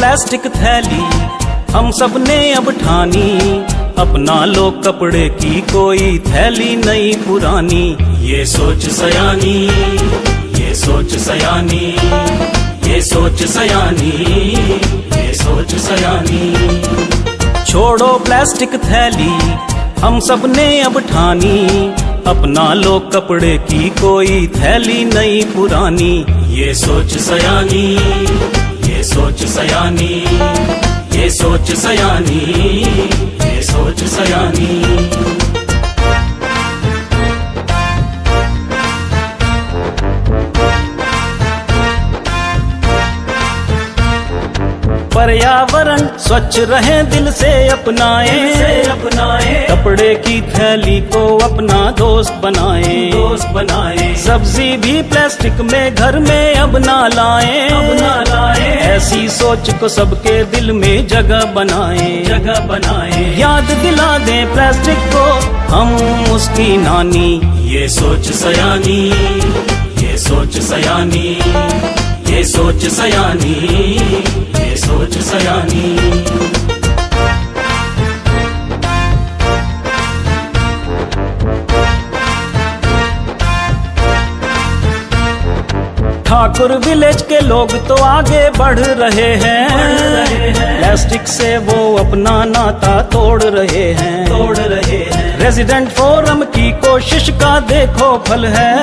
Plastic थैली हम सब ने अब ठानी, अपना लो कपड़े की कोई थैली नहीं पुरानी। ये सोच सयानी, ये सोच सयानी, ये सोच सयानी, ये सोच सयानी। छोड़ो प्लास्टिक थैली हम सब ने अब ठानी, अपना लो कपड़े की कोई थैली नहीं पुरानी। ये सोच सयानी, ये सोच सयानी, ये सोच सयानी, ये सोच सयानी। पर्यावरण स्वच्छ रहे दिल से अपनाएं, कपड़े की थैली को अपना दोस्त बनाएं, सब्जी भी प्लास्टिक में घर में अब ना लाएं, ऐसी सोच को सबके दिल में जगह बनाएं, याद दिला दें प्लास्टिक को हम उसकी नानी। ये सोच सयानी, ये सोच सयानी, ये सोच सयानी, ये सोच सयानी। ठाकुर विलेज के लोग तो आगे बढ़ रहे हैं, प्लास्टिक से वो अपना नाता तोड़ रहे हैं। रेजिडेंट फोरम की कोशिश का देखो फल है,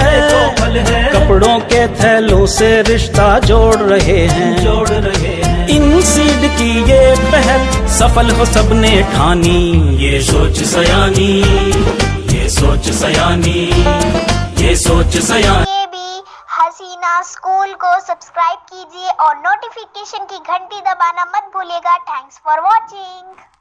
कपड़ों के थैलों से रिश्ता जोड़ रहे हैं। इन सीड की ये पहल सफल हो सबने ठानी। ये सोच सयानी, ये सोच सयानी, ये सोच सयानी। हसीना स्कूल को सब्सक्राइब कीजिए और नोटिफिकेशन की घंटी दबाना मत भूलिएगा। Thanks for watching.